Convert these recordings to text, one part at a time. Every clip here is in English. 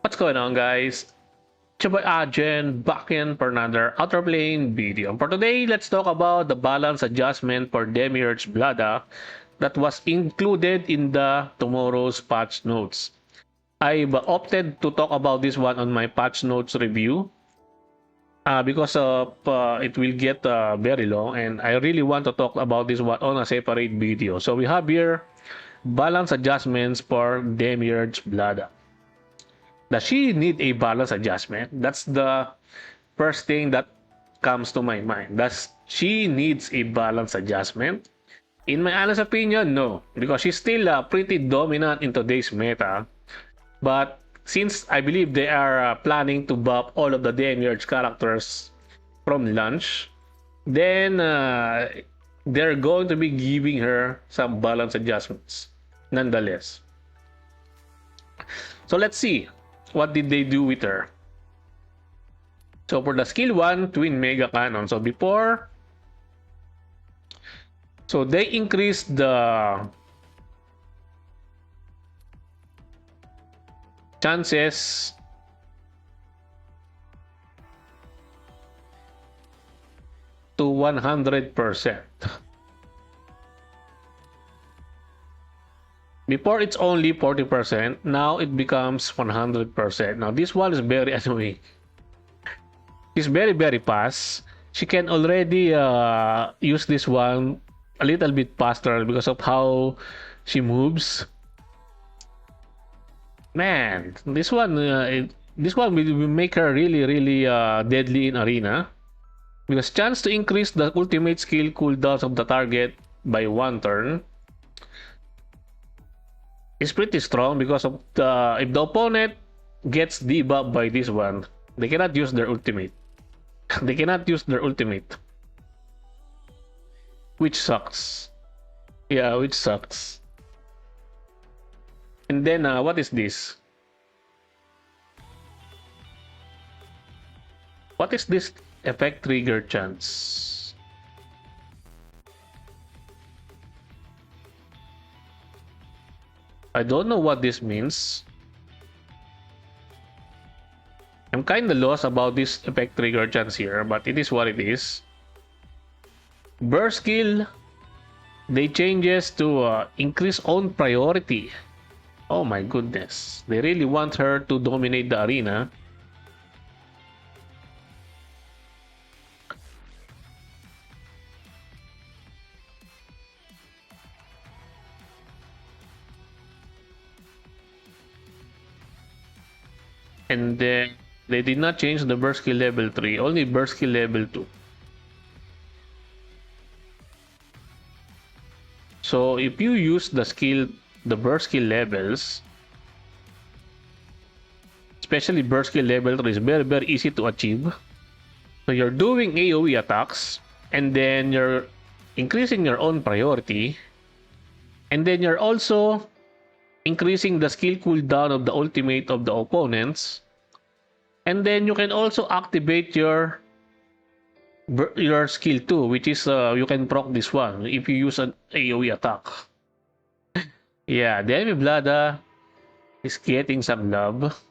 What's going on, guys? It's your boy Ajen back in for another Outerplane video. For today, let's talk about the balance adjustment for Demi-Vlada that was included in the tomorrow's patch notes. I've opted to talk about this one on my patch notes review because it will get very long and I really want to talk about this one on a separate video. So we have here balance adjustments for Demi-Vlada. Does she need a balance adjustment? That's the first thing that comes to my mind. Does she needs a balance adjustment? In my honest opinion, no, because she's still pretty dominant in today's meta. But since I believe they are planning to buff all of the Demiurge characters from launch, then they're going to be giving her some balance adjustments nonetheless. So let's see. What did they do with her? So for the skill 1, Twin Mega Cannon. So before, so they increased the chances to 100%. Before it's only 40%, now it becomes 100%. Now this one is very annoying. She's very fast. She can already use this one a little bit faster because of how she moves. Man, this one will make her really deadly in arena. Because chance to increase the ultimate skill cooldowns of the target by 1 turn is pretty strong because of the if the opponent gets debuffed by this one, they cannot use their ultimate. They cannot use their ultimate. Which sucks. Yeah, which sucks. And then what is this? What is this effect trigger chance? I don't know what this means. I'm kinda lost about this effect trigger chance here, but it is what it is. Burst skill, they changes to increase own priority. Oh my goodness, they really want her to dominate the arena. And then they did not change the burst skill level 3, only burst skill level 2. So if you use the burst skill levels, especially burst skill level 3 is very easy to achieve. So you're doing AoE attacks, and then you're increasing your own priority, and then you're also increasing the skill cooldown of the ultimate of the opponents, and then you can also activate your skill 2, which is you can proc this one if you use an AoE attack. Yeah, Demi-Vlada is getting some love.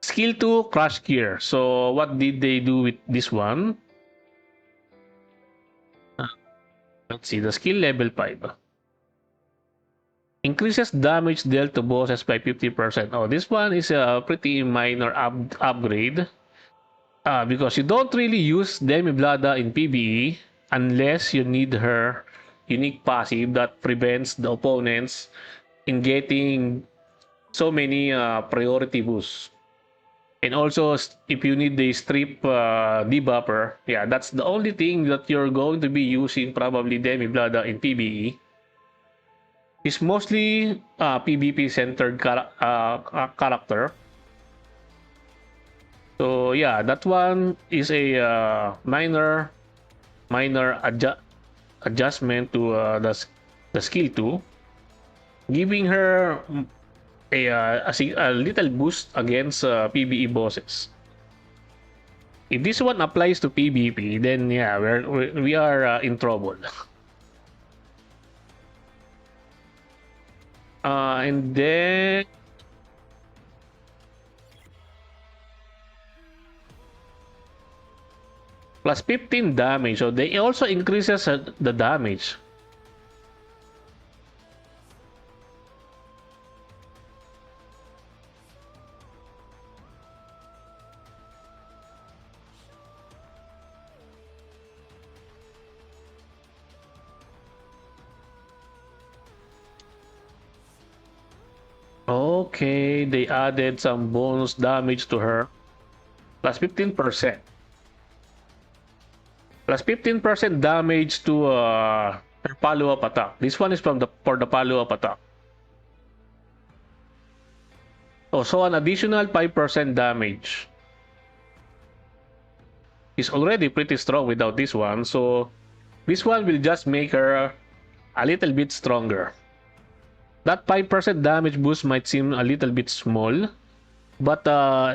Skill 2, Crash Gear. So what did they do with this one? Let's see, the skill level 5. Increases damage dealt to bosses by 50%. Oh, this one is a pretty minor upgrade. Because you don't really use Demi-Vlada in PvE unless you need her unique passive that prevents the opponents in getting so many priority boosts. And also, if you need the strip debuffer, yeah, that's the only thing that you're going to be using probably Demi-Vlada in PvE. It's mostly PvP centered character. So yeah, that one is a minor adjustment to the skill 2, giving her a little boost against PvE bosses. If this one applies to PvP, then yeah, we are in trouble. And then plus 15 damage. So they also increases the damage. Okay, they added some bonus damage to her. Plus 15%. Plus 15% damage to her follow-up attack. This one is for the follow-up attack. Oh, so an additional 5% damage. Is already pretty strong without this one, so this one will just make her a little bit stronger. That 5% damage boost might seem a little bit small, but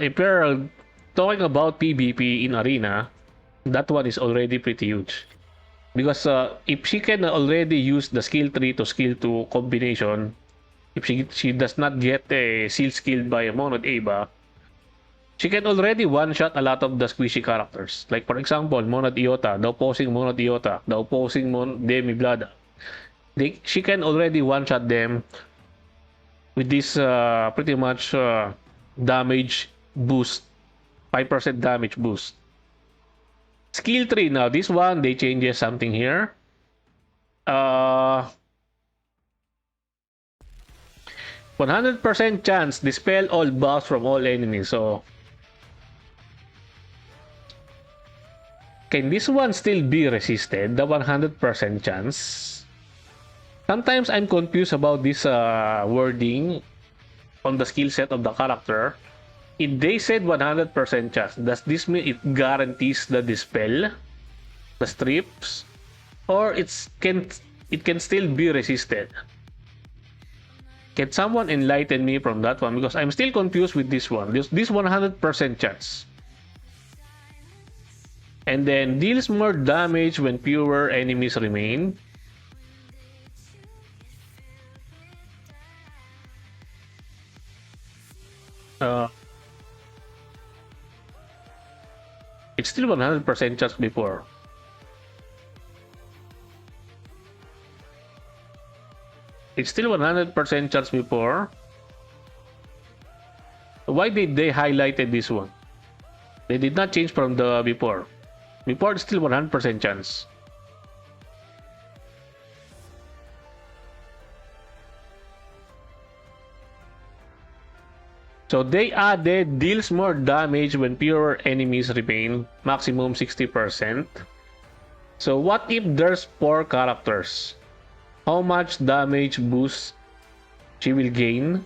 if you're talking about PvP in Arena, that one is already pretty huge. Because if she can already use the skill 3 to skill 2 combination, if she does not get a seal skilled by a Monod Ava, she can already one-shot a lot of the squishy characters. Like for example, Monod Iota, the opposing Monod Iota, the opposing Demi-Vlada. She can already one-shot them with this pretty much damage boost, 5% damage boost. Skill 3 now, this one, they changes something here. 100% chance dispel all buffs from all enemies. So can this one still be resisted? The 100% chance? Sometimes I'm confused about this wording on the skill set of the character. If they said 100% chance, does this mean it guarantees the dispel, the strips, or it can still be resisted? Can someone enlighten me from that one? Because I'm still confused with this one. This 100% chance. And then deals more damage when fewer enemies remain. It's still 100% chance before. It's still 100% chance before. Why did they highlighted this one? They did not change from the before. Before it's still 100% chance. So they added deals more damage when fewer enemies remain, maximum 60%. So what if there's 4 characters? How much damage boost she will gain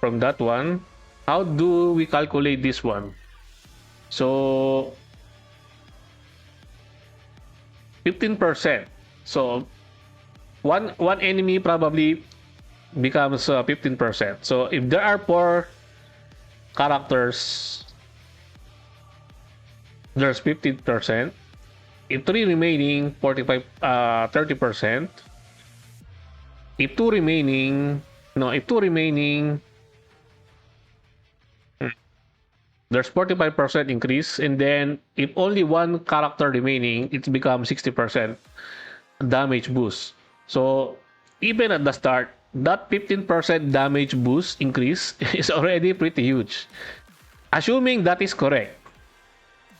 from that one? How do we calculate this one? So 15%. So one enemy probably becomes 15%. So if there are 4 characters, there's 15%. If 3 remaining, 30%. If 2 remaining, there's 45% increase. And then if only 1 character remaining, it becomes 60% damage boost. So even at the start, that 15% damage boost increase is already pretty huge. Assuming that is correct.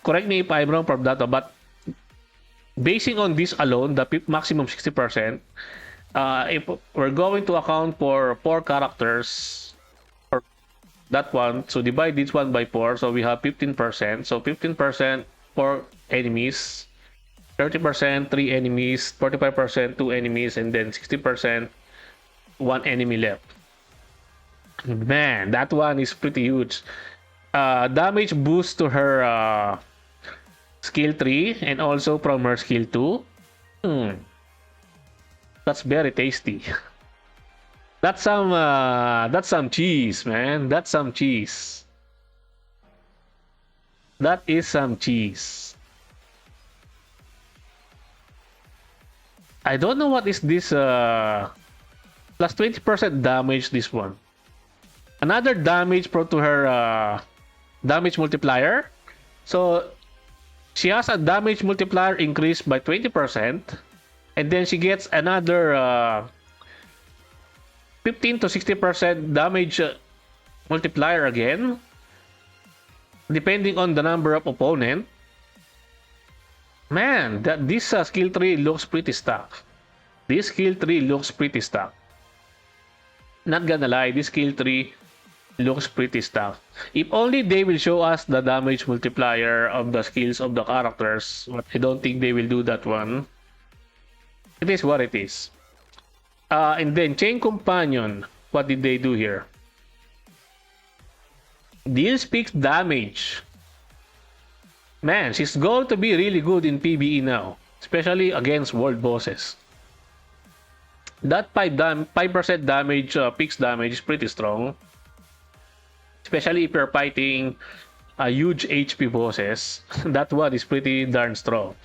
Correct me if I'm wrong from that, but basing on this alone, the maximum 60%, if we're going to account for 4 characters, or that one, so divide this one by 4, so we have 15%. So 15% 4 enemies, 30% 3 enemies, 45% 2 enemies, and then 60% 1 enemy left. Man, that one is pretty huge. Damage boost to her skill 3 and also from her skill 2. That's very tasty. That's some cheese, man. That's some cheese. That is some cheese. I don't know what is this plus 20% damage, this one. Another damage pro to her damage multiplier. So She has a damage multiplier increase by 20%, and then she gets another 15 to 60% damage multiplier again, depending on the number of opponent. Man, this skill tree looks pretty stuck. This skill tree looks pretty stuck. Not gonna lie, this skill tree looks pretty stuck. If only they will show us the damage multiplier of the skills of the characters, but I don't think they will do that one. It is what it is. And then Chain Companion, what did they do here? Deals fixed damage. Man, she's going to be really good in PvE now, especially against world bosses. That 5% damage, fixed damage is pretty strong. Especially if you're fighting huge HP bosses. That one is pretty darn strong.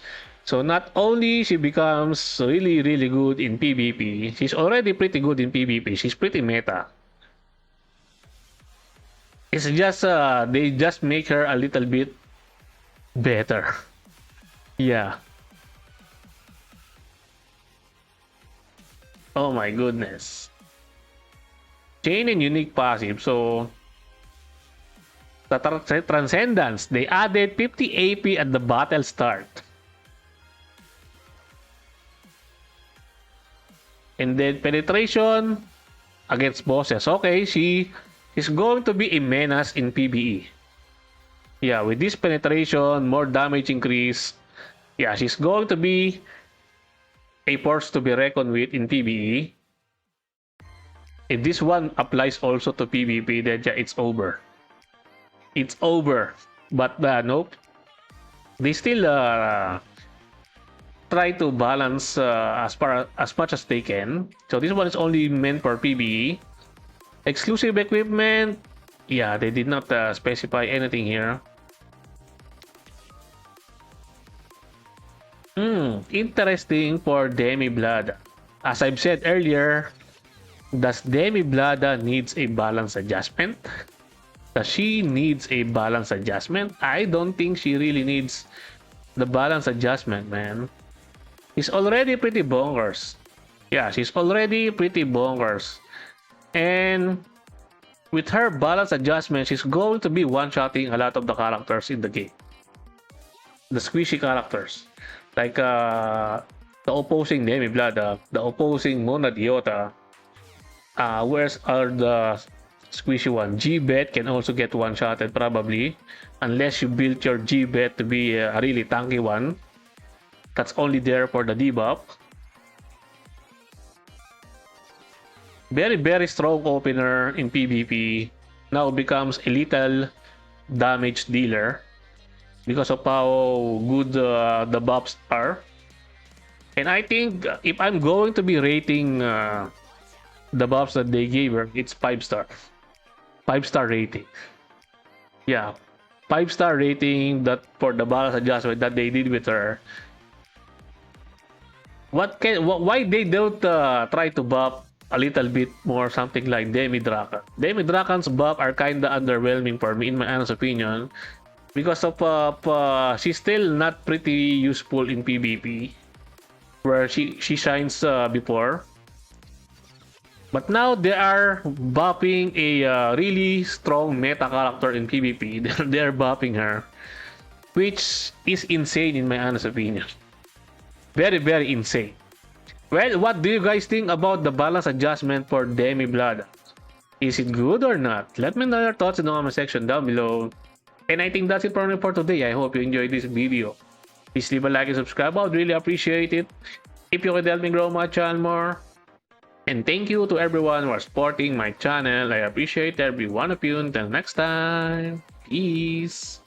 So not only she becomes really, really good in PvP, she's already pretty good in PvP. She's pretty meta. It's just, they just make her a little bit better. Yeah. Oh my goodness. Chain and unique passive. So the Transcendence, they added 50 AP at the battle start. And then penetration against bosses. Okay, she is going to be a menace in PvE. Yeah, with this penetration, more damage increase. Yeah, she's going to be a force to be reckoned with in PvE. If this one applies also to PvP, then yeah, it's over. It's over. But nope. They still try to balance as much as they can. So this one is only meant for PvE. Exclusive equipment. Yeah, they did not specify anything here. Interesting for Demi-Vlada. As I've said earlier, does Demi-Vlada needs a balance adjustment? Does she needs a balance adjustment? I don't think she really needs the balance adjustment, man. She's already pretty bonkers. Yeah, she's already pretty bonkers. And with her balance adjustment, she's going to be one-shotting a lot of the characters in the game. The squishy characters. Like the opposing Demi-Vlada, the opposing Mona Diota. Where's are the squishy one? G-Bet can also get one-shotted probably. Unless you build your G-Bet to be a really tanky one. That's only there for the debuff. Very, very strong opener in PvP. Now becomes a little damage dealer because of how good the buffs are. And I think if I'm going to be rating the buffs that they gave her, it's 5-star. 5-star rating. Yeah, 5-star rating that for the balance adjustment that they did with her. Why they don't try to buff a little bit more something like Demi-Drakan? Demi-Drakan's buff are kinda underwhelming for me in my honest opinion because of she's still not pretty useful in PvP where she shines before. But now they are buffing a really strong meta character in PvP. They're buffing her, which is insane in my honest opinion. Very, very insane. Well, what do you guys think about the balance adjustment for Demi-Vlada? Is it good or not? Let me know your thoughts in the comment section down below. And I think that's it for me for today. I hope you enjoyed this video. Please leave a like and subscribe. I would really appreciate it if you could help me grow my channel more. And thank you to everyone who are supporting my channel. I appreciate every one of you. Until next time, peace.